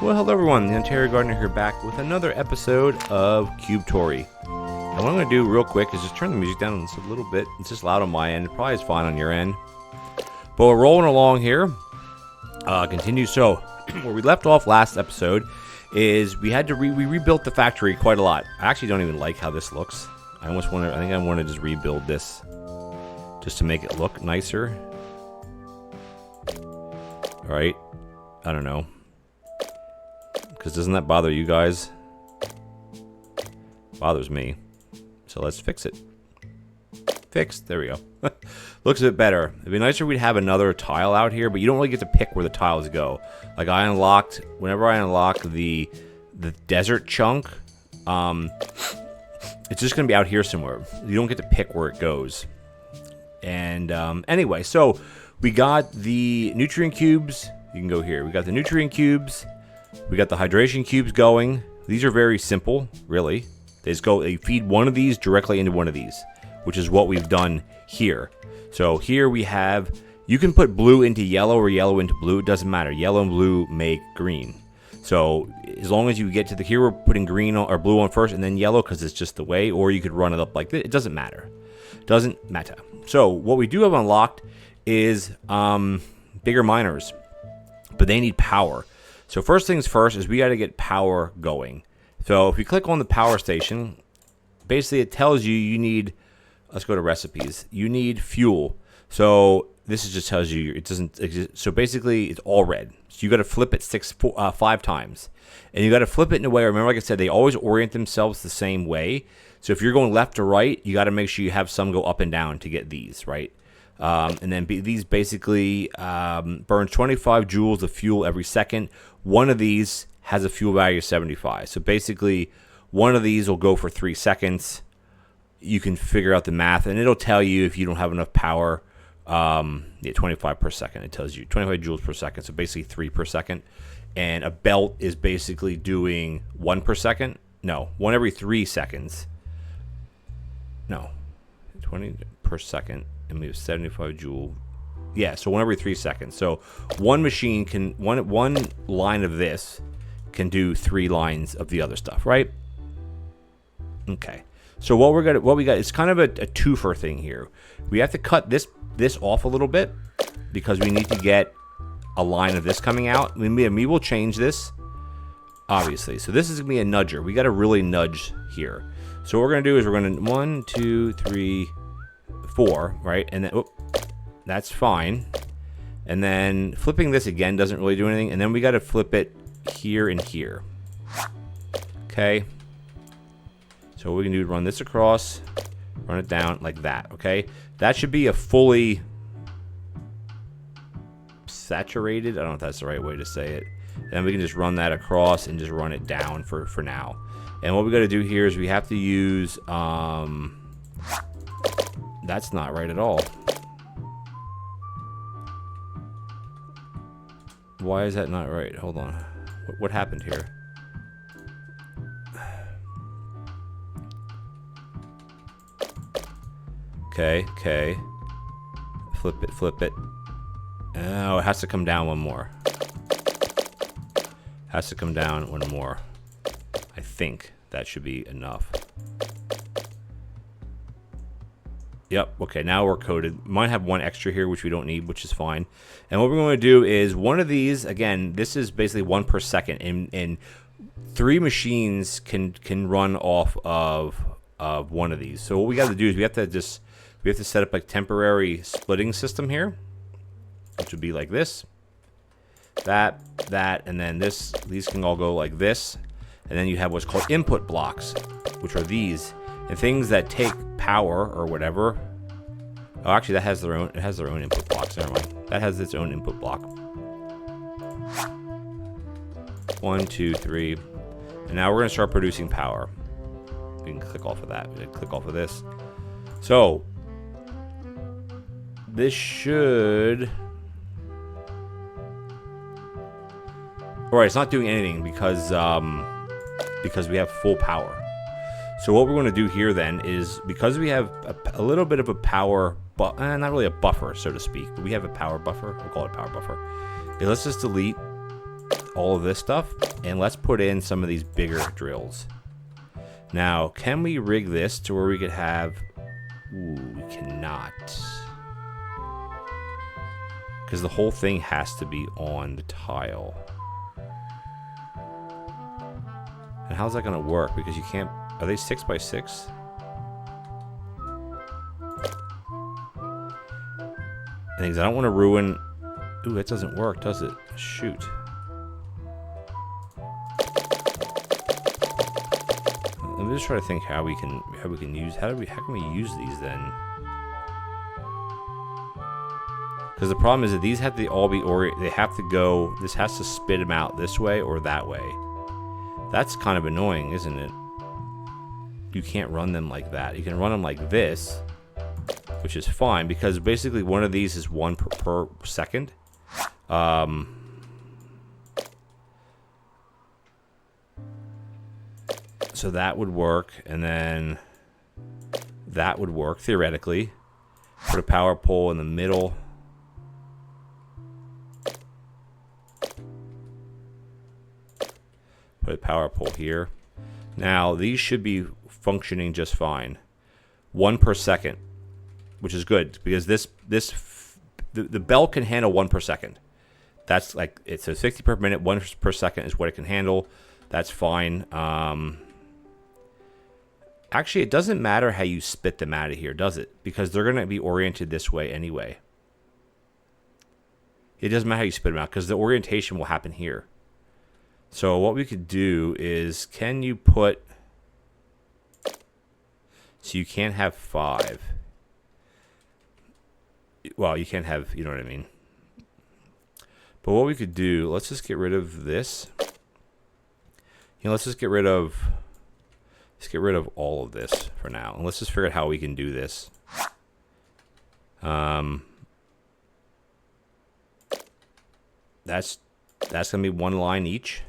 Well, hello everyone, TheOntarioGardener here back with another episode of Cubetory. And what I'm going to do real quick is just turn the music down just a little bit. It's just loud on my end. It probably is fine on your end. But we're rolling along here. Continue. So, where we left off last episode is we had to we rebuilt the factory quite a lot. I actually don't even like how this looks. I think I want to just rebuild this just to make it look nicer. Alright. I don't know. Because doesn't that bother you guys? Bothers me. So let's fix it. Fixed. There we go. Looks a bit better. It'd be nicer if we'd have another tile out here, but you don't really get to pick where the tiles go. Like whenever I unlock the desert chunk, it's just going to be out here somewhere. You don't get to pick where it goes. And anyway, so we got the nutrient cubes. You can go here. We got the nutrient cubes. We got the hydration cubes going. These are very simple, really. They feed one of these directly into one of these, which is what we've done here. So here we have, you can put blue into yellow or yellow into blue. It doesn't matter. Yellow and blue make green. So as long as you get to here, we're putting green or blue on first and then yellow because it's just the way, or you could run it up like this. It doesn't matter. Doesn't matter. So what we do have unlocked is bigger miners, but they need power. So first things first is we got to get power going. So if you click on the power station, basically it tells you need, let's go to recipes. You need fuel. So this just tells you it doesn't exist. So basically it's all red. So you got to flip it 5 times. And you got to flip it in a way, remember like I said, they always orient themselves the same way. So if you're going left to right, you got to make sure you have some go up and down to get these, right? And then these basically burns 25 joules of fuel every second. One of these has a fuel value of 75. So basically, one of these will go for 3 seconds. You can figure out the math, and it'll tell you if you don't have enough power. 25 per second. It tells you 25 joules per second. So basically 3 per second. And a belt is basically doing 1 per second. No, 1 every 3 seconds. No, 20 per second. And we have 75 joule. Yeah, so 1 every 3 seconds. So one machine can one line of this can do 3 lines of the other stuff, right? Okay. So what we got is kind of a twofer thing here. We have to cut this off a little bit because we need to get a line of this coming out. We will change this, obviously. So this is gonna be a nudger. We got to really nudge here. So what we're gonna do is we're gonna 1, 2, 3, 4, right? And then that's fine. And then flipping this again doesn't really do anything. And then we got to flip it here and here. Okay. So what we can do is run this across, run it down like that. Okay. That should be a fully saturated. I don't know if that's the right way to say it. And then we can just run that across and just run it down for now. And what we got to do here is we have to use that's not right at all. Why is that not right? Hold on. What happened here? Okay. Flip it. Oh, it has to come down one more. Has to come down one more. I think that should be enough. Yep, okay, now we're coded. Might have one extra here, which we don't need, which is fine. And what we're going to do is one of these, again, this is basically 1 per second, and 3 machines can run off of one of these. So what we got to do is we have to set up a temporary splitting system here, which would be like this, that, and then these can all go like this, and then you have what's called input blocks, which are these. And things that take power or whatever. Oh, actually, that has their own. It has their own input blocks. Never mind. That has its own input block. 1, 2, 3, and now we're gonna start producing power. We can click off of that. We can click off of this. So this should. All right, it's not doing anything because we have full power. So what we're going to do here then is, because we have a little bit of a power, not really a buffer, so to speak, but we have a power buffer. We'll call it power buffer. Okay, let's just delete all of this stuff, and let's put in some of these bigger drills. Now, can we rig this to where we could have... Ooh, we cannot. Because the whole thing has to be on the tile. And how's that going to work? Because you can't... Are they 6 by 6? I don't want to ruin... Ooh, that doesn't work, does it? Shoot. Let me just try to think how we can use... How can we use these then? Because the problem is that these have to all be they have to go... This has to spit them out this way or that way. That's kind of annoying, isn't it? You can't run them like that. You can run them like this, which is fine, because basically one of these is 1 per second. So that would work, and then that would work, theoretically. Put a power pole in the middle. Put a power pole here. Now, these should be functioning just fine. 1 per second, which is good, because the bell can handle 1 per second. That's like, it's a 60 per minute, 1 per second is what it can handle. That's fine. Actually, it doesn't matter how you spit them out of here, does it? Because they're going to be oriented this way anyway. It doesn't matter how you spit them out, because the orientation will happen here. So what we could do is, can you put... So you can't have 5. Well, you can't have, you know what I mean. But what we could do, let's just get rid of this. You know, let's just get rid of all of this for now. And let's just figure out how we can do this. That's gonna be 1 line each.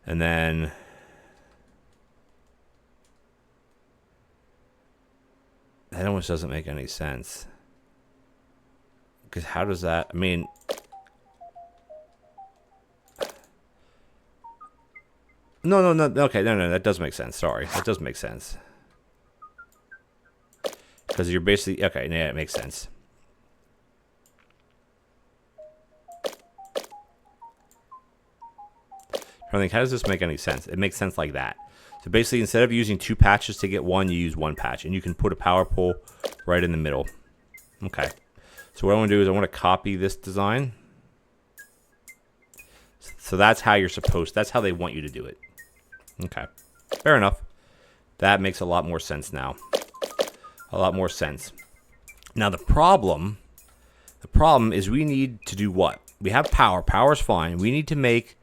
And then that almost doesn't make any sense. Because how does that... I mean... No. Okay, no. That does make sense. Sorry. That does make sense. Because you're basically... Okay, yeah, it makes sense. I think, how does this make any sense? It makes sense like that. So basically, instead of using 2 patches to get 1, you use 1 patch. And you can put a power pole right in the middle. Okay. So what I want to do is I want to copy this design. So that's how you're supposed... That's how they want you to do it. Okay. Fair enough. That makes a lot more sense now. A lot more sense. Now the problem is we need to do what? We have power. Power's fine. We need to make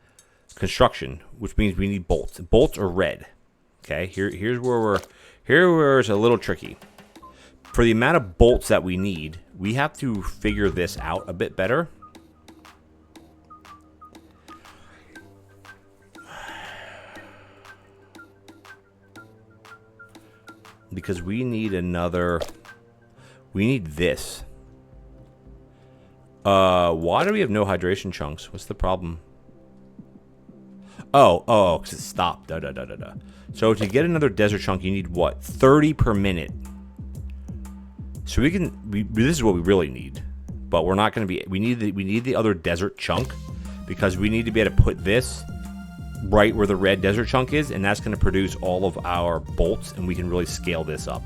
construction, which means we need bolts. Bolts are red. Okay, here's where it's a little tricky. For the amount of bolts that we need, we have to figure this out a bit better. Because we need this. Why do we have no hydration chunks? What's the problem? Oh, because it stopped. So to get another desert chunk, you need what? 30 per minute. So this is what we really need. But we're not going to be... We need the other desert chunk, because we need to be able to put this right where the red desert chunk is, and that's going to produce all of our bolts, and we can really scale this up.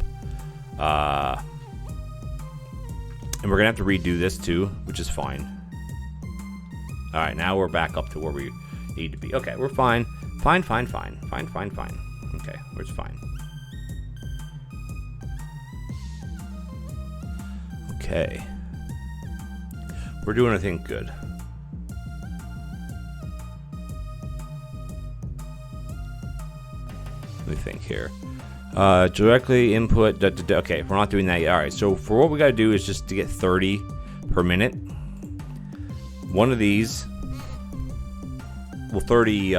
And we're going to have to redo this too, which is fine. All right, now we're back up to where we need to be. Okay, we're fine. Fine. Okay, we're just fine. Okay. We're doing, I think, good. Let me think here. Directly input. Okay, we're not doing that yet. All right, so for what we got to do is just to get 30 per minute. One of these. Well, 30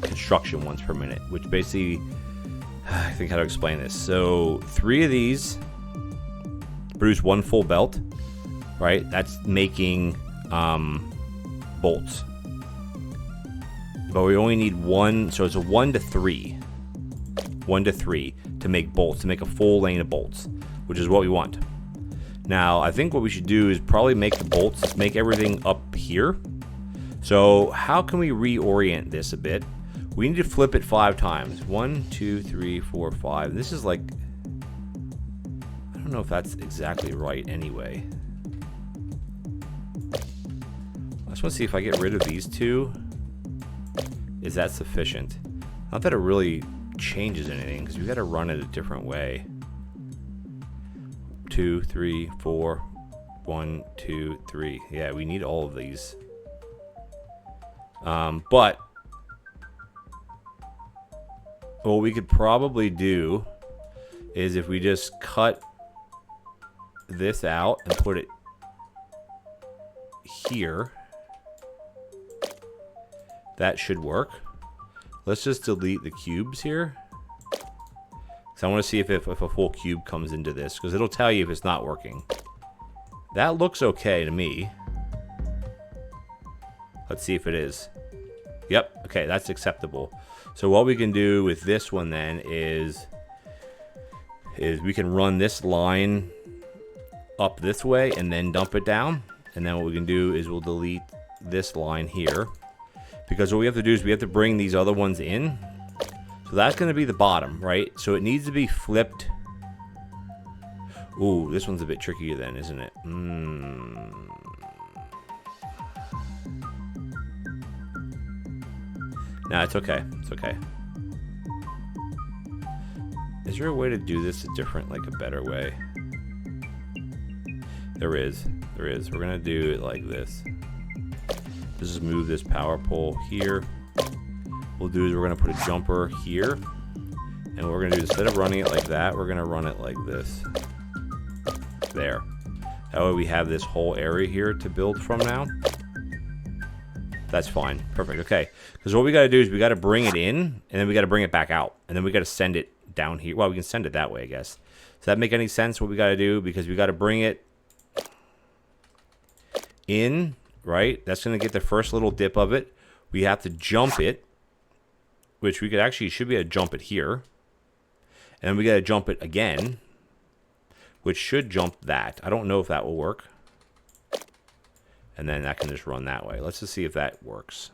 construction ones per minute, which basically, I think how to explain this. So 3 of these produce 1 full belt. right? That's making bolts. But we only need one, so it's a 1 to 3. 1 to 3 to make bolts, to make a full lane of bolts, which is what we want. Now, I think what we should do is probably make the bolts, let's make everything up here. So how can we reorient this a bit? We need to flip it 5 times. 1, 2, 3, 4, 5. This is like, I don't know if that's exactly right anyway. I just want to see if I get rid of these 2. Is that sufficient? Not that it really changes anything, because we got to run it a different way. 2, 3, 4. 1, 2, 3. Yeah, we need all of these. But what we could probably do is if we just cut this out and put it here, that should work. Let's just delete the cubes here, because I want to see if a full cube comes into this, because it'll tell you if it's not working. That looks okay to me. Let's see if it is. Yep, okay, that's acceptable. So what we can do with this one then is we can run this line up this way and then dump it down. And then what we can do is we'll delete this line here, because what we have to do is we have to bring these other ones in. So that's going to be the bottom, right? So it needs to be flipped. Ooh, this one's a bit trickier then, isn't it? No, it's okay. It's okay. Is there a way to do this a different, like a better way? There is. There is. We're going to do it like this. Just move this power pole here. What we'll do is we're going to put a jumper here. And what we're going to do, instead of running it like that, we're going to run it like this. There. That way we have this whole area here to build from now. That's fine. Perfect. Okay. Because what we got to do is we got to bring it in, and then we got to bring it back out. And then we got to send it down here. Well, we can send it that way, I guess. Does that make any sense, what we got to do? Because we got to bring it in, right? That's going to get the first little dip of it. We have to jump it, which we could actually, should be able to jump it here. And then we got to jump it again, which should jump that. I don't know if that will work. And then that can just run that way. Let's just see if that works.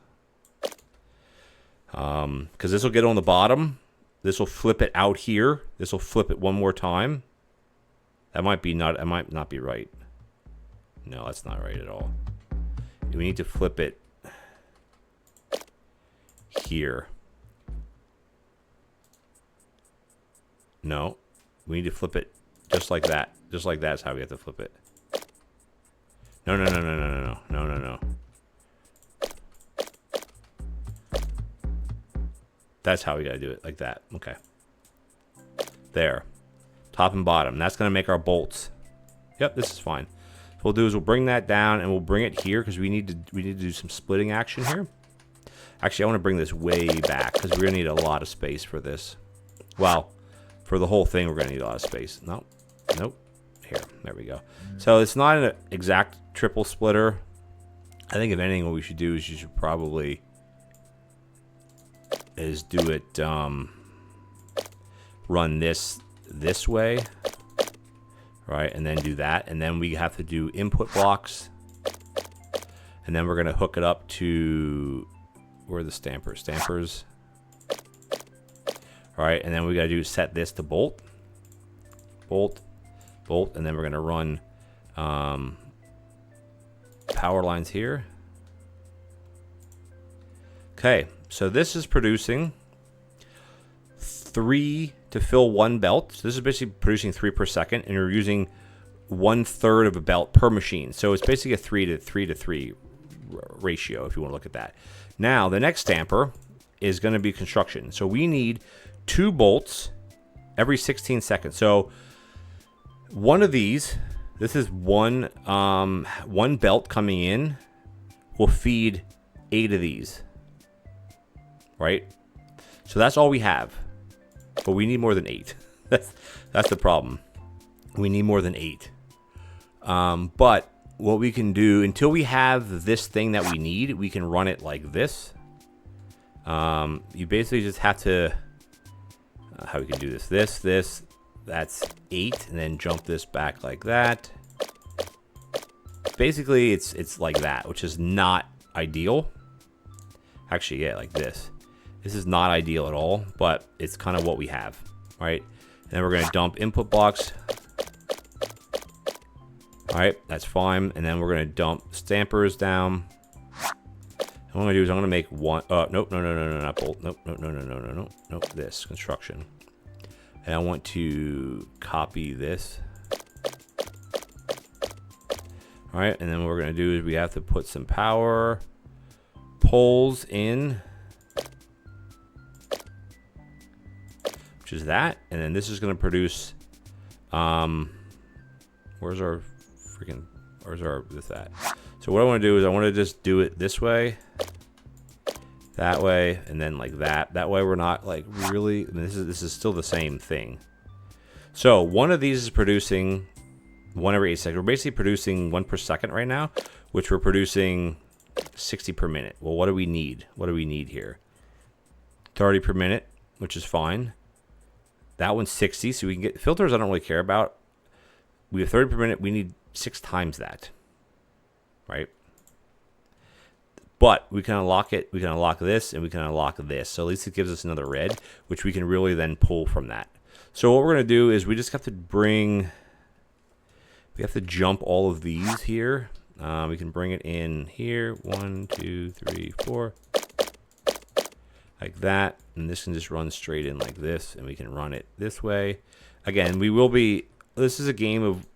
Because this will get on the bottom. This will flip it out here. This will flip it one more time. That might be not. It might not be right. No, that's not right at all. We need to flip it here. No, we need to flip it just like that. Just like that's how we have to flip it. No, no, no, no, no, no, no, no, no. That's how we gotta do it, like that. Okay. There. Top and bottom. That's gonna make our bolts. Yep, this is fine. So what we'll do is we'll bring that down and we'll bring it here because we need to do some splitting action here. Actually, I want to bring this way back because we're gonna need a lot of space for this. Well, for the whole thing, we're gonna need a lot of space. Nope. Nope. Here, there we go. So it's not an exact triple splitter. I think if anything, what we should do is you should probably do it, run this way, right, and then do that, and then we have to do input blocks, and then we're gonna hook it up to, where are the stampers, all right, and then we gotta set this to bolt, and then we're gonna run power lines here. Okay, so this is producing 3 to fill 1 belt. So this is basically producing 3 per second, and you're using 1/3 of a belt per machine. So it's basically a 3 to 3 ratio, if you want to look at that. Now the next stamper is going to be construction. So we need 2 bolts every 16 seconds. So one of these, this is one belt coming in, will feed 8 of these, right? So that's all we have, but we need more than 8. That's the problem. We need more than 8. But what we can do until we have this thing that we need, we can run it like this. You basically just have to, how we can do this, that's 8, and then jump this back like that. Basically, it's like that, which is not ideal. Actually, yeah, like this. This is not ideal at all, but it's kind of what we have, right? And then we're going to dump input blocks. All right, that's fine. And then we're going to dump stampers down. And what I'm going to do is I'm going to make one. Nope, no, not bolt. Nope, nope. This construction. And I want to copy this. All right, and then what we're going to do is we have to put some power poles in, which is that. And then this is going to produce, where's our this at? So what I want to do is I want to just do it this way, that way, and then like that. That way we're not like really, I mean, this is still the same thing. So one of these is producing 1 every 8 seconds. We're basically producing 1 per second right now, which we're producing 60 per minute. Well, what do we need? What do we need here? 30 per minute, which is fine. That one's 60, so we can get filters. I don't really care about. We have 30 per minute. We need 6 times that, right? But we can unlock it. We can unlock this, and we can unlock this. So at least it gives us another red, which we can really then pull from that. So what we're going to do is we just have to bring. We have to jump all of these here. We can bring it in here. 1, 2, 3, 4. Like that. And this can just run straight in like this. And we can run it this way. Again, we will be... This is a game of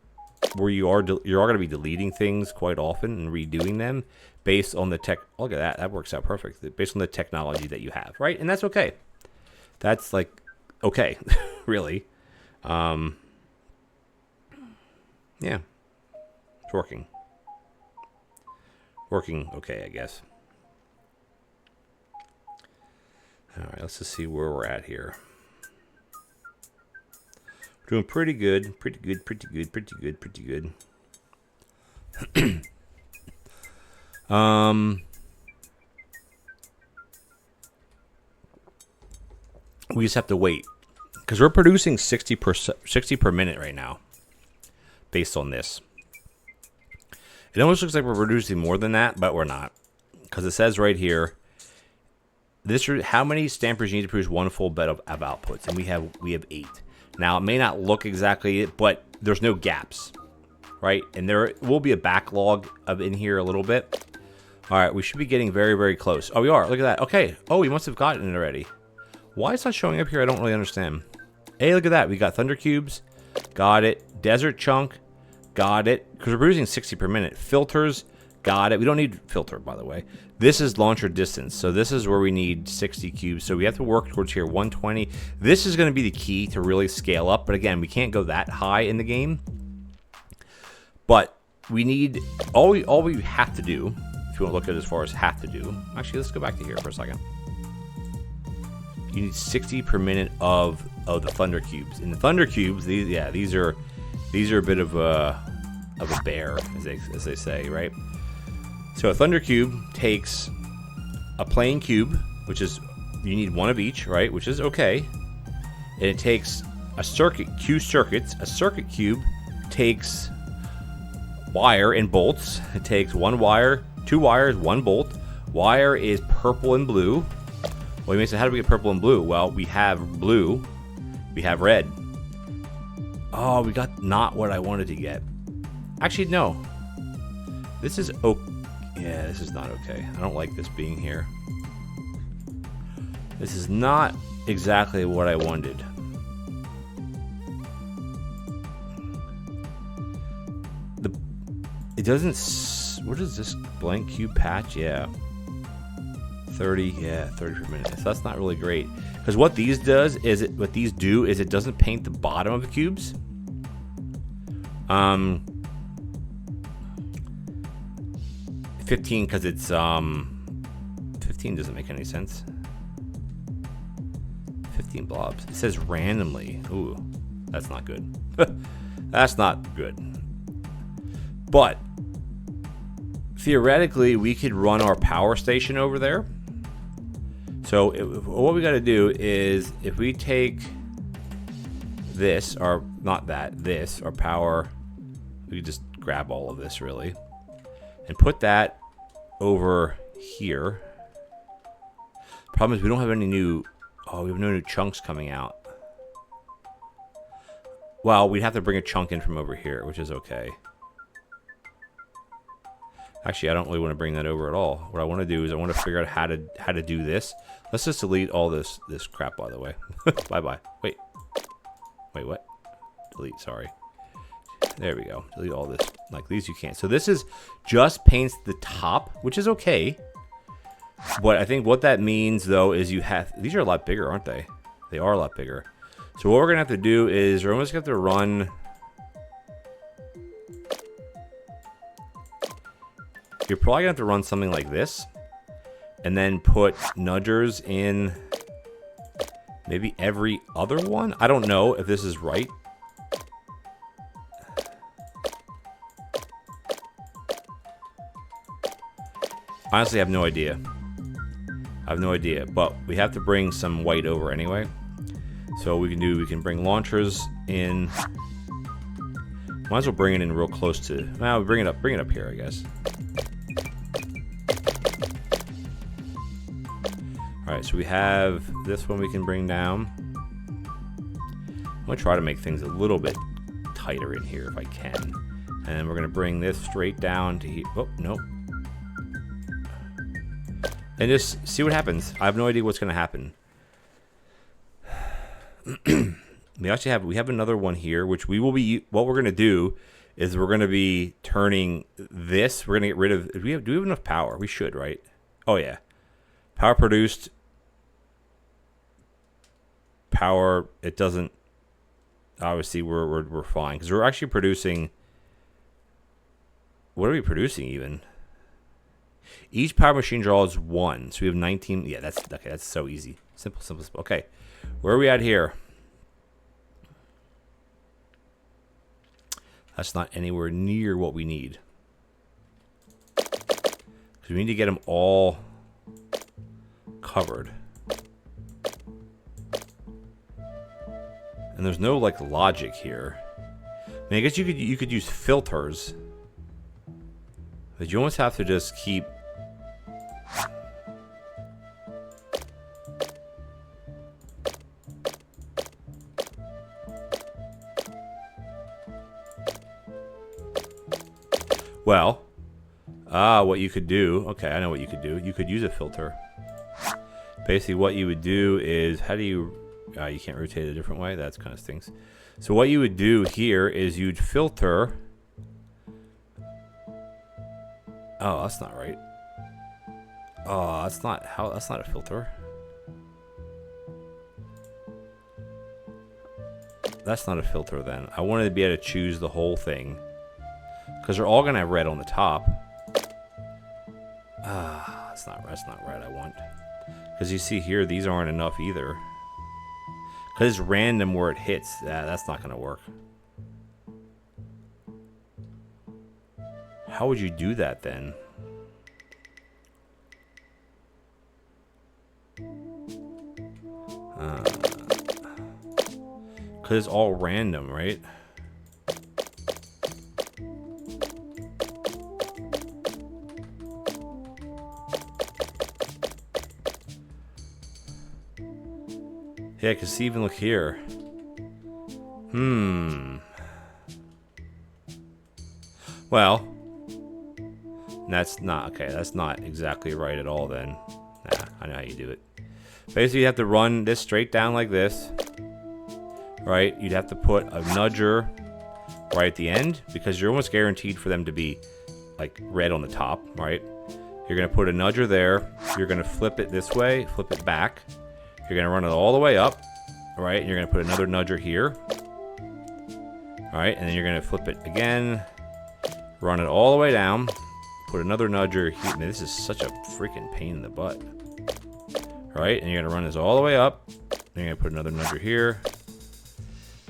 where you are going to be deleting things quite often and redoing them based on the tech. Look at that. That works out perfect. Based on the technology that you have, right? And that's okay. That's like, okay, really. Yeah, it's working. Working okay, I guess. All right, let's just see where we're at here. We're doing pretty good, pretty good. We just have to wait because we're producing 60 per minute right now. Based on this, it almost looks like we're producing more than that, but we're not, because it says right here, this how many stampers you need to produce 1 full bed of outputs, and we have 8. Now it may not look exactly it, but there's no gaps, right? And there will be a backlog of in here a little bit. All right, we should be getting very, very close. Oh, we are. Look at that. Okay. Oh, we must have gotten it already. Why is that showing up here? I don't really understand. Hey, look at that. We got thunder cubes. Got it. Desert chunk, got it. Because we're producing 60 per minute. Filters, got it. We don't need filter, by the way. This is launcher distance. So this is where we need 60 cubes. So we have to work towards here 120. This is going to be the key to really scale up. But again, we can't go that high in the game. But we need, all we have to do, if you want to look at it as far as have to do. Actually, let's go back to here for a second. You need 60 per minute of the thunder cubes. And the thunder cubes, these are a bit of a bear, as they say, right? So a thunder cube takes a plain cube, which is, you need 1 of each, right? Which is okay. And it takes a circuit, circuits. A circuit cube takes wire and bolts. It takes 1 wire, 2 wires, 1 bolt. Wire is purple and blue. Well, you may say, how do we get purple and blue? Well, we have blue, we have red. Oh, we got not what I wanted to get. Actually, no. This is okay. Yeah, this is not okay. I don't like this being here. This is not exactly what I wanted. It doesn't... What is this? Blank cube patch? Yeah. 30 per minute. So that's not really great. Because what these do is it doesn't paint the bottom of the cubes. 15 because it's 15 doesn't make any sense. 15 blobs. It says randomly. Ooh, that's not good. That's not good. But theoretically, we could run our power station over there. So what we got to do is, if we take this, or not that, this, our power, we could just grab all of this really, and put that over here. Problem is we don't have any new, we have no new chunks coming out. Well, we'd have to bring a chunk in from over here, which is okay. Actually, I don't really want to bring that over at all. What I want to do is I want to figure out how to do this. Let's just delete all this crap, by the way. Bye-bye. Wait, what? Delete, sorry. There we go. Delete all this. Like these you can't. So this is just paints the top, which is okay. But I think what that means, though, is you have... These are a lot bigger, aren't they? They are a lot bigger. So what we're going to have to do is we're almost going to have to run... You're probably going to have to run something like this. And then put nudgers in maybe every other one. I don't know if this is right. Honestly, I have no idea. I have no idea, but we have to bring some white over anyway. So we can bring launchers in. Might as well bring it in real close to. Well, bring it up here, I guess. All right, so we have this one we can bring down. I'm gonna try to make things a little bit tighter in here if I can, and we're gonna bring this straight down to here. Oh, nope. And just see what happens. I have no idea what's going to happen. we have another one here, which we will be. What we're going to do is we're going to be turning this. We're going to get rid of. Do we have enough power? We should, right? Oh yeah, power produced. Power. It doesn't. Obviously, we're fine because we're actually producing. What are we producing even? Each power machine draws 1, so we have 19. Yeah, that's okay. That's so easy. Simple. Okay, where are we at here? That's not anywhere near what we need. Because we need to get them all covered. And there's no like logic here. I mean, I guess you could use filters, but you almost have to just keep. Well, what you could do, okay, I know what you could do. You could use a filter. Basically, what you would do is, how do you can't rotate it a different way? That's kind of stinks. So what you would do here is you'd filter. Oh, that's not right. Oh, that's not a filter. That's not a filter then. I wanted to be able to choose the whole thing. Because they're all going to have red on the top. That's not right I want. Because you see here, these aren't enough either. Because it's random where it hits. That's not going to work. How would you do that then? Because it's all random, right? Yeah, because even look here. Well, that's not okay. That's not exactly right at all then. Nah, I know how you do it. Basically, you have to run this straight down like this. Right? You'd have to put a nudger right at the end because you're almost guaranteed for them to be like red on the top, right? You're going to put a nudger there. You're going to flip it this way, flip it back. You're going to run it all the way up, right? And you're going to put another nudger here. All right, and then you're going to flip it again, run it all the way down, put another nudger here. Man, this is such a freaking pain in the butt. All right, and you're going to run this all the way up. Then you're going to put another nudger here.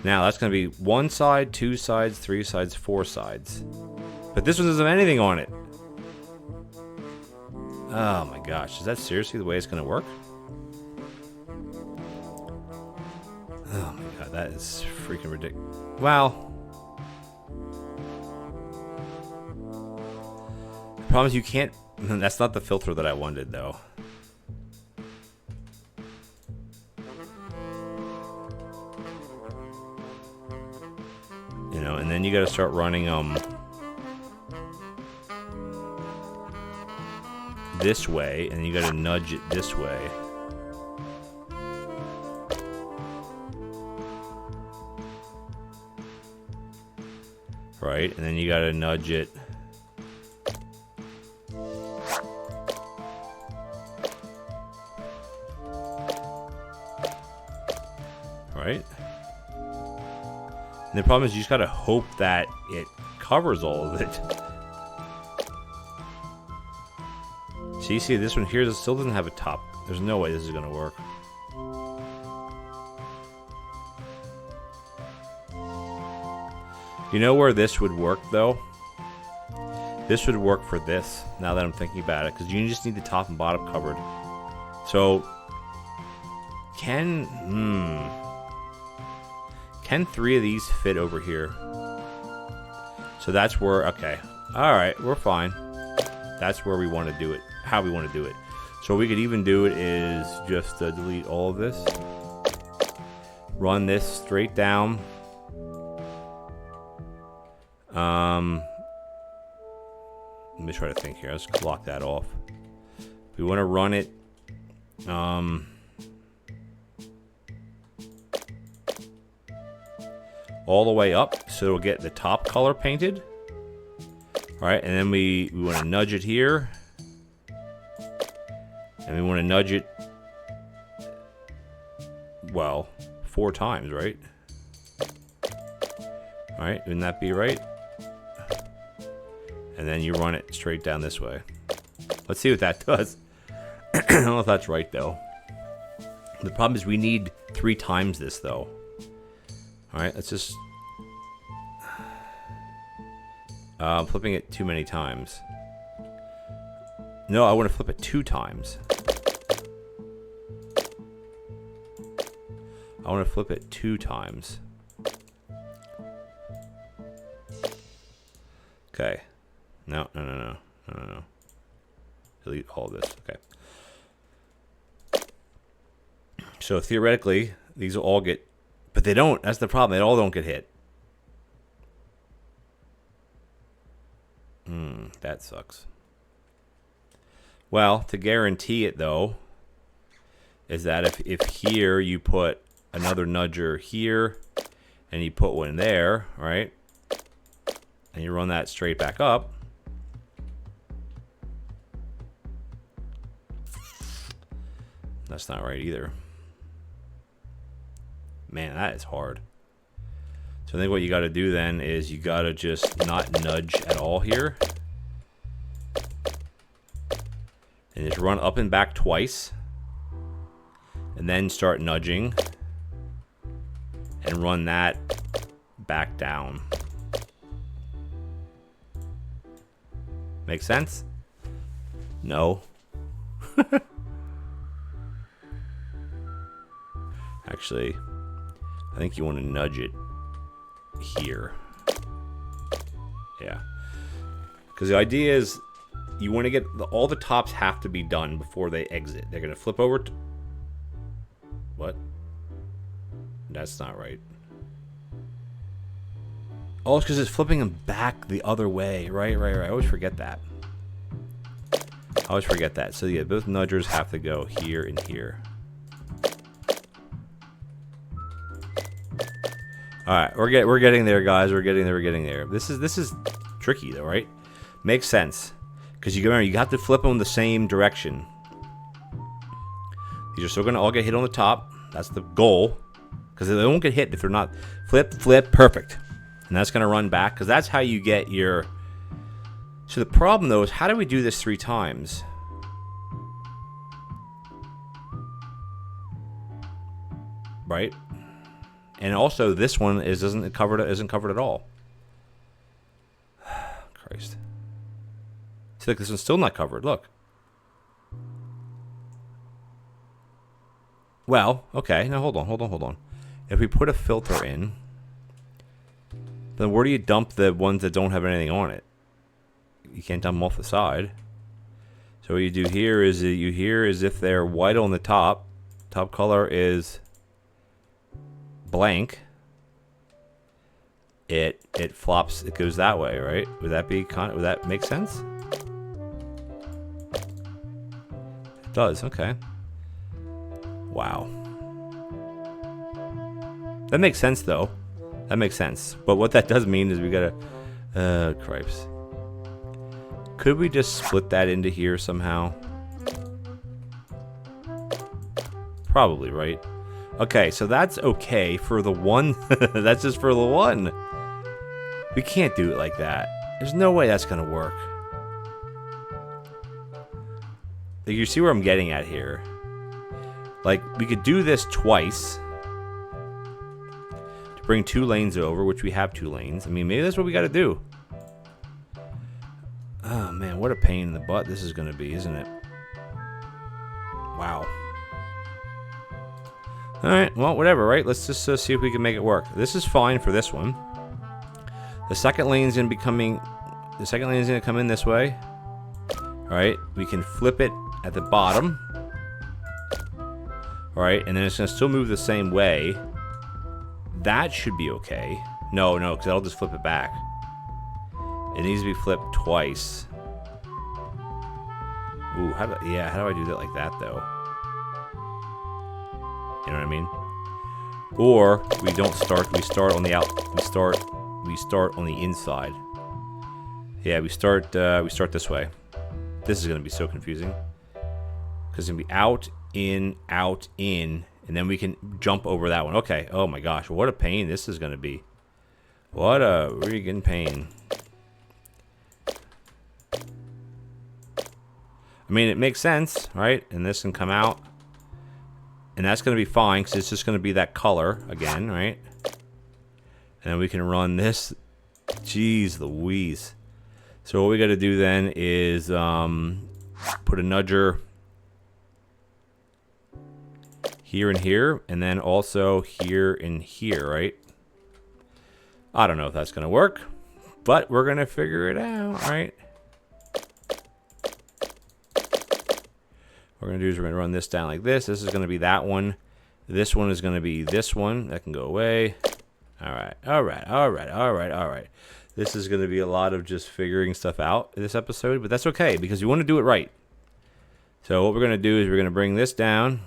Now, that's going to be 1 side, 2 sides, 3 sides, 4 sides. But this one doesn't have anything on it. Oh my gosh, is that seriously the way it's gonna work? Oh my god, that is freaking ridiculous. Well, the problem is you can't. That's not the filter that I wanted, though. You know, and then you got to start running this way, and you got to nudge it this way. Right, and then you got to nudge it. Right? And the problem is you just gotta hope that it covers all of it. So you see this one here, it still doesn't have a top. There's no way this is gonna work. You know where this would work though? This would work for this, now that I'm thinking about it, because you just need the top and bottom covered. So, can 3 of these fit over here? So that's where, okay. Alright, we're fine. That's where we want to do it, how we want to do it. So what we could even do it is just delete all of this. Run this straight down. Let me try to think here. Let's lock that off. We want to run it. All the way up, so it'll get the top color painted. All right, and then we want to nudge it here, and we want to nudge it, well, 4 times, right? All right, wouldn't that be right? And then you run it straight down this way. Let's see what that does. I don't know if that's right though. The problem is we need 3 times this though. Alright, let's just... I'm flipping it too many times. No, I want to flip it 2 times. I want to flip it 2 times. Okay. No. Delete all this. Okay. So theoretically, these will all get... But they don't. That's the problem. They all don't get hit. That sucks. Well, to guarantee it, though, is that if here you put another nudger here, and you put one there, right? And you run that straight back up. That's not right either. Man, that is hard. So I think what you got to do then is you got to just not nudge at all here. And just run up and back twice. And then start nudging. And run that back down. Make sense? No. Actually, I think you want to nudge it here. Yeah. Because the idea is you want to get all the tops have to be done before they exit. They're going to flip over. What? That's not right. Oh, it's because it's flipping them back the other way. Right. I always forget that. So yeah, both nudgers have to go here and here. All right, we're getting there, guys. We're getting there. This is tricky though, right? Makes sense because you remember you have to flip them the same direction. These are still gonna all get hit on the top. That's the goal because they won't get hit if they're not flip, perfect. And that's gonna run back because that's how you get your. So the problem though is how do we do this 3 times? Right? And also this one isn't covered at all. Christ. See, look, this one's still not covered. Look. Well, okay. Now hold on. If we put a filter in, then where do you dump the ones that don't have anything on it? You can't dump them off the side. So what you do here is if they're white on the top color is blank, it flops, it goes that way, right? Would that make sense? It does, okay. Wow. That makes sense though. That makes sense. But what that does mean is we gotta cripes. Could we just split that into here somehow? Probably, right? Okay, so that's okay for the one. That's just for the one. We can't do it like that. There's no way that's gonna work. Like, you see where I'm getting at here? Like, we could do this twice to bring 2 lanes over, which we have 2 lanes. I mean, maybe that's what we gotta do. Oh man, what a pain in the butt this is gonna be, isn't it? Wow. Alright, well, whatever, right? Let's just see if we can make it work. This is fine for this one. The second lane's gonna come in this way. Alright, we can flip it at the bottom. Alright, and then it's gonna still move the same way. That should be okay. No, because that'll just flip it back. It needs to be flipped twice. Ooh, how do I do that like that though? You know what I mean? Or we don't start. We start on the out. We start on the inside. Yeah, we start this way. This is gonna be so confusing because it's gonna be out, in, and then we can jump over that one. Okay. Oh my gosh, what a pain this is gonna be. What a friggin' pain. I mean, it makes sense, right? And this can come out. And that's going to be fine, because it's just going to be that color again, right? And then we can run this. Jeez Louise. So what we got to do then is put a nudger here and here, and then also here and here, right? I don't know if that's going to work, but we're going to figure it out, right? What we're going to do is we're going to run this down like this. This is going to be that one. This one is going to be this one. That can go away. All right. This is going to be a lot of just figuring stuff out in this episode, but that's okay because you want to do it right. So what we're going to do is we're going to bring this down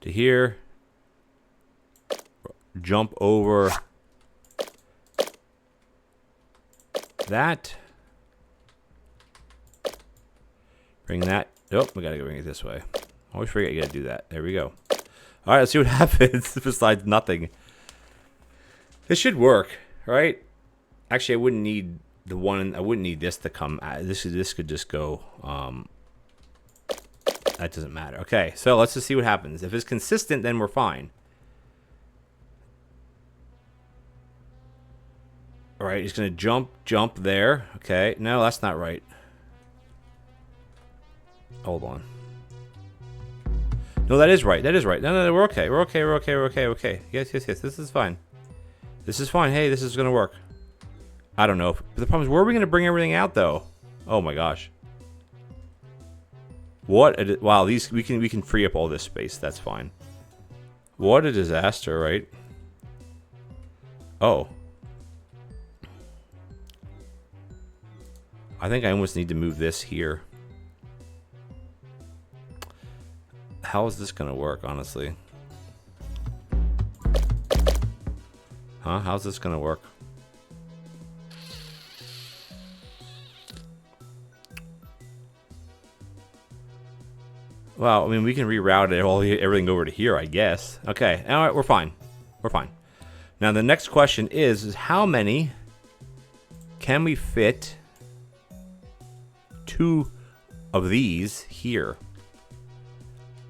to here. Jump over that. Bring that. Oh, we gotta go bring it this way. Always forget you gotta do that. There we go. All right, let's see what happens. Besides nothing, this should work, right? Actually, I wouldn't need the one. I wouldn't need this to come. This could just go. That doesn't matter. Okay, so let's just see what happens. If it's consistent, then we're fine. All right, he's gonna jump there. Okay, no, that's not right. Hold on. No, that is right. No, we're okay. We're okay. Yes. This is fine. Hey, this is gonna work. I don't know. But the problem is, where are we gonna bring everything out, though? Oh my gosh. What? Wow. We can free up all this space. That's fine. What a disaster, right? Oh. I think I almost need to move this here. How is this gonna work, honestly? Huh? How's this gonna work? Well, I mean, we can reroute everything over to here, I guess. Okay, all right, we're fine. Now, the next question is how many can we fit 2 of these here?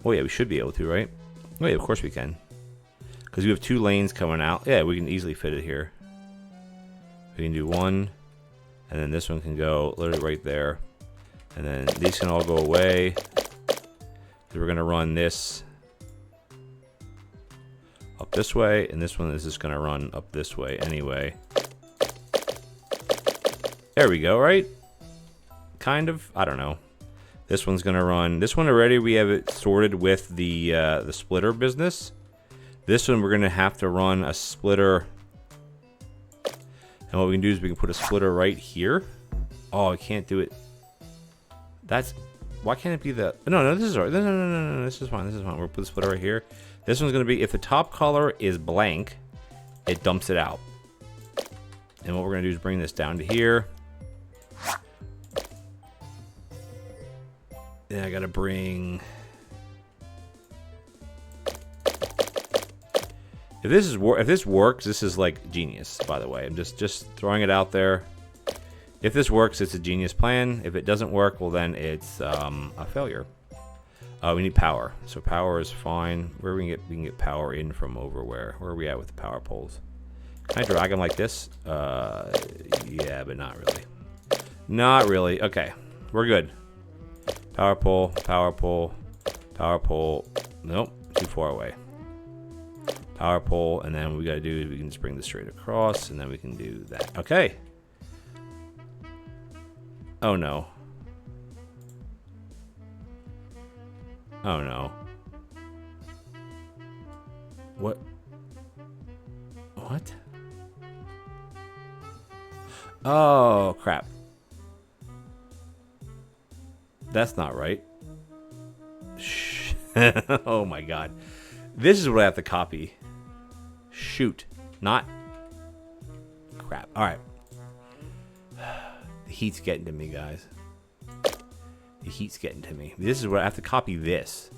Oh yeah, we should be able to, right? Oh yeah, of course we can. Because we have 2 lanes coming out. Yeah, we can easily fit it here. We can do 1, and then this one can go literally right there. And then these can all go away. We're going to run this up this way, and this one is just going to run up this way anyway. There we go, right? Kind of. I don't know. This one's going to run. This one already, we have it sorted with the splitter business. This one, we're going to have to run a splitter. And what we can do is we can put a splitter right here. Oh, I can't do it. That's... Why can't it be the... No, this is all right. No, this is fine. This is fine. We'll put the splitter right here. This one's going to be... If the top color is blank, it dumps it out. And what we're going to do is bring this down to here. Then I got to bring... If this works, this is like genius, by the way. I'm just throwing it out there. If this works, it's a genius plan. If it doesn't work, well then it's a failure. We need power. So power is fine. Where we can get power in from over where? Where are we at with the power poles? Can I drag them like this? Yeah, but not really. Not really. Okay, we're good. Power pole, power pole, power pole. Nope, too far away. Power pole, and then what we got to do is we can just bring this straight across, and then we can do that. Okay. Oh no. Oh no. What? What? Oh crap. That's not right. Shh. Oh my god. This is what I have to copy. Shoot. Not. Crap. Alright. The heat's getting to me, guys. The heat's getting to me. This is what I have to copy this.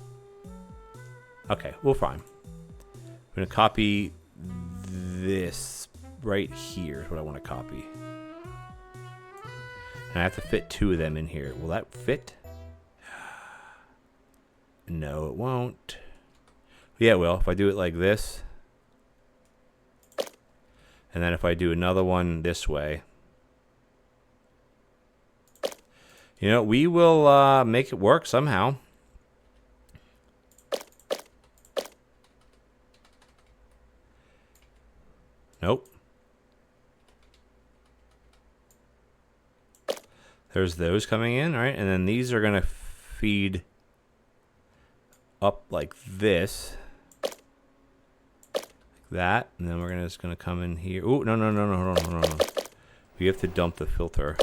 Okay, well, fine. I'm going to copy this right here is what I want to copy. And I have to fit two of them in here. Will that fit? No, it won't. Yeah, it will. If I do it like this. And then if I do another one this way. You know, we will make it work somehow. Nope. There's those coming in, all right? And then these are going to feed up like this. That, and then we're just gonna come in here. Oh, no. We have to dump the filter.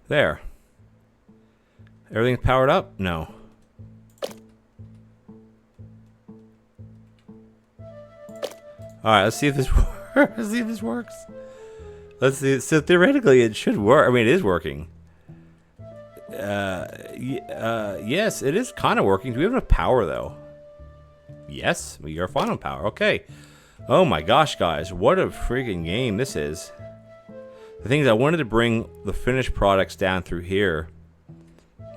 There. Everything's powered up? No. Alright, let's see if this works. Let's see if this works. Let's see. So theoretically it should work. I mean, it is working. Yes, it is kind of working. Do we have enough power, though? Yes, we are fine on power. Okay. Oh my gosh, guys. What a freaking game this is. The thing is, I wanted to bring the finished products down through here,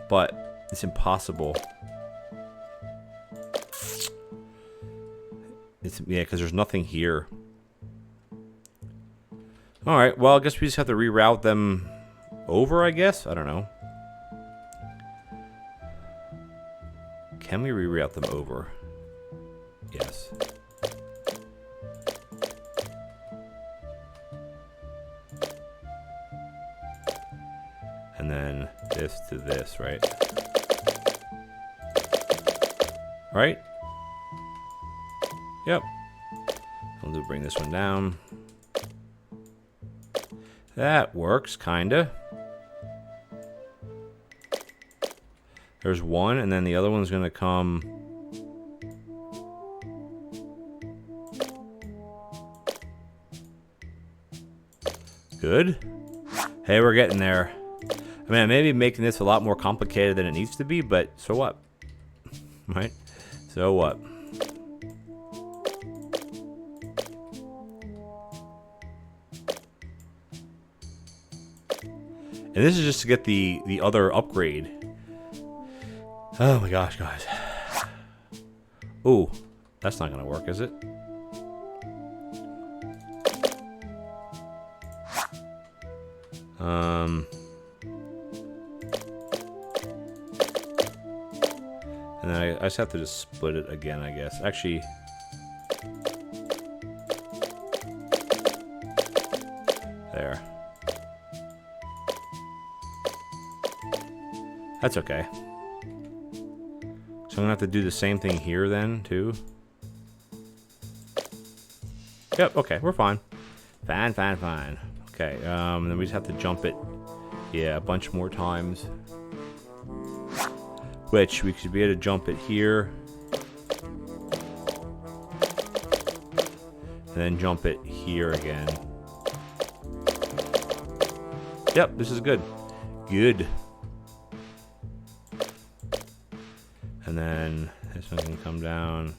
but it's impossible. Yeah, because there's nothing here. Alright, well, I guess we just have to reroute them over, I guess? I don't know. Can we reroute them over? Yes. And then this to this, right? Right? Yep. I'll bring this one down. That works, kinda. There's one, and then the other one's gonna come. Good. Hey, we're getting there. I mean, I may be making this a lot more complicated than it needs to be, but so what? Right? So what? And this is just to get the other upgrade. Oh my gosh, guys. Ooh, that's not gonna work, is it? And then I just have to just split it again, I guess. Actually, there. That's okay. So I'm gonna have to do the same thing here then, too. Yep, okay, we're fine. Fine. Okay, then we just have to jump it, yeah, a bunch more times. Which, we should be able to jump it here. And then jump it here again. Yep, this is good. Good. And then this one can come down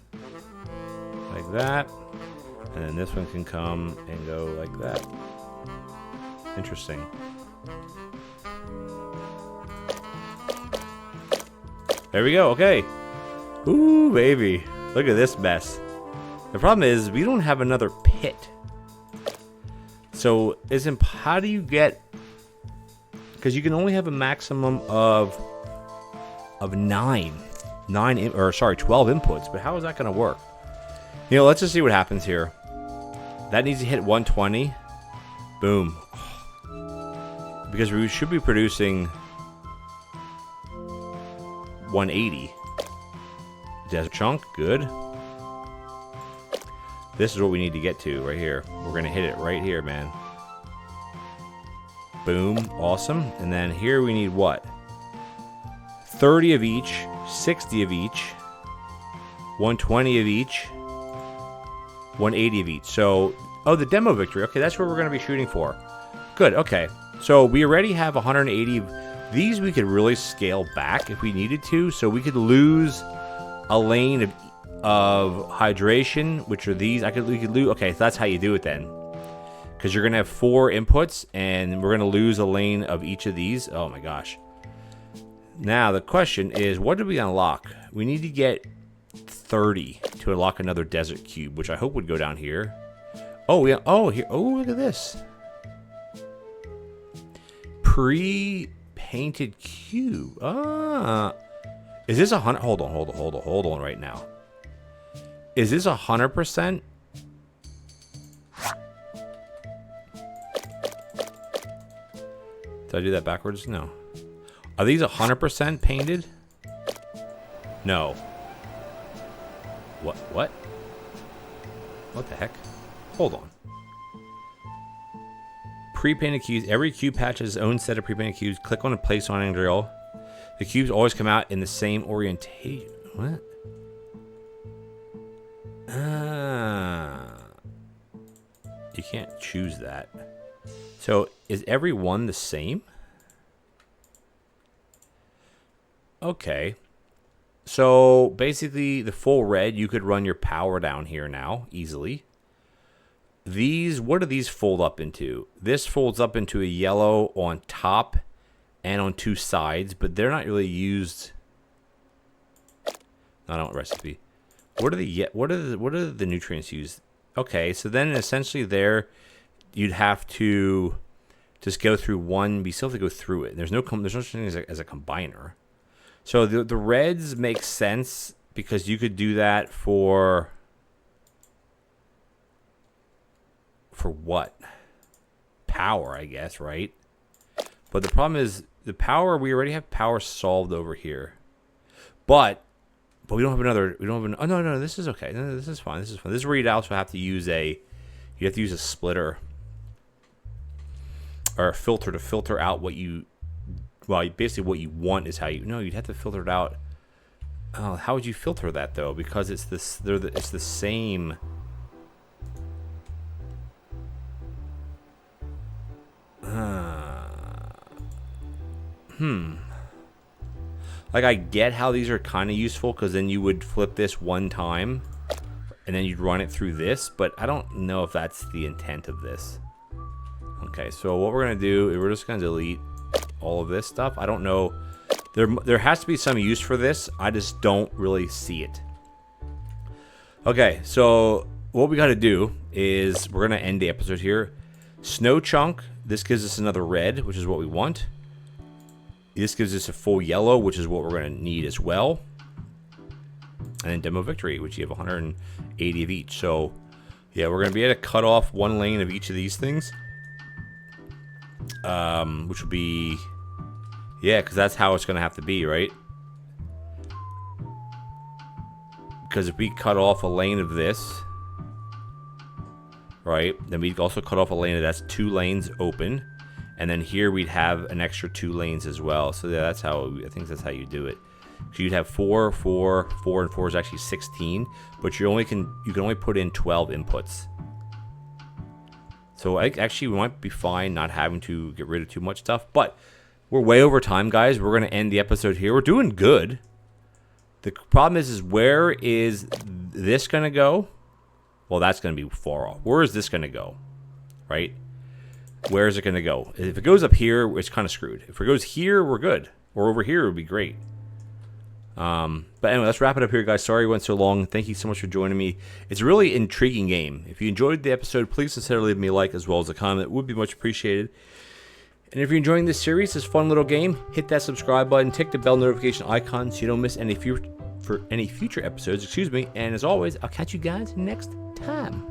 like that. And then this one can come and go like that. Interesting. There we go, okay. Ooh, baby. Look at this mess. The problem is, we don't have another pit. So, how do you get... Because you can only have a maximum of 12 inputs. But how is that going to work? You know, let's just see what happens here. That needs to hit 120. Boom. Because we should be producing 180. Desert chunk, good. This is what we need to get to right here. We're going to hit it right here, man. Boom, awesome. And then here we need what? 30 of each, 60 of each, 120 of each, 180 of each. So, oh, the demo victory. Okay, that's what we're going to be shooting for. Good, okay. So we already have 180. These we could really scale back if we needed to. So we could lose a lane of hydration, which are these. We could lose. Okay, so that's how you do it then. Because you're going to have 4 inputs, and we're going to lose a lane of each of these. Oh my gosh. Now, the question is, what did we unlock? We need to get 30 to unlock another desert cube, which I hope would go down here. Oh, yeah. Oh, here. Oh, look at this. Pre-painted cube. Ah. Is this 100? Hold on right now. Is this 100%? Did I do that backwards? No. Are these 100% painted? No. What? What the heck? Hold on. Pre-painted cubes. Every cube patch has its own set of pre-painted cubes. Click on a place on and drill. The cubes always come out in the same orientation. What? You can't choose that. So, is every one the same? Okay. So, basically, the full red, you could run your power down here now, easily. These, what do these fold up into? This folds up into a yellow on top and on 2 sides, but they're not really used. I don't recipe. What are the nutrients used? Okay, so then essentially there, you'd have to just go through one. We still have to go through it. There's no such thing as a combiner. So the reds make sense because you could do that for what? Power, I guess, right? But the problem is the power. We already have power solved over here, but we don't have another. Oh no, this is okay. No, this is fine. This is where you'd also have to use a splitter or a filter to filter out what you. Well, basically what you want is how you. No, you'd have to filter it out. Oh, how would you filter that though? Because it's this. It's the same. Like, I get how these are kind of useful, because then you would flip this one time, and then you'd run it through this, but I don't know if that's the intent of this. Okay, so what we're going to do is we're just going to delete all of this stuff. I don't know. There has to be some use for this. I just don't really see it. Okay, so what we got to do is we're going to end the episode here. Snow chunk, This gives us another red, which is what we want. This gives us a full yellow, which is what we're going to need as well. And then demo victory, which you have 180 of each. So, yeah, we're going to be able to cut off one lane of each of these things. Which will be... Yeah, because that's how it's going to have to be, right? Because if we cut off a lane of this, right, then we'd also cut off a lane that's 2 lanes open. And then here we'd have an extra 2 lanes as well. So yeah, that's how, I think that's how you do it. So you'd have 4, 4, 4, and 4 is actually 16. But you can only put in 12 inputs. So actually, we might be fine not having to get rid of too much stuff. But we're way over time, guys. We're going to end the episode here. We're doing good. The problem is where is this going to go? Well, that's going to be far off. Where is this going to go? Right? Where is it going to go? If it goes up here, it's kind of screwed. If it goes here, we're good. Or over here, it would be great. But anyway, let's wrap it up here, guys. Sorry it went so long. Thank you so much for joining me. It's a really intriguing game. If you enjoyed the episode, please consider leaving me a like as well as a comment. It would be much appreciated. And if you're enjoying this series, this fun little game, hit that subscribe button, tick the bell notification icon so you don't miss any future episodes. And as always, I'll catch you guys next time.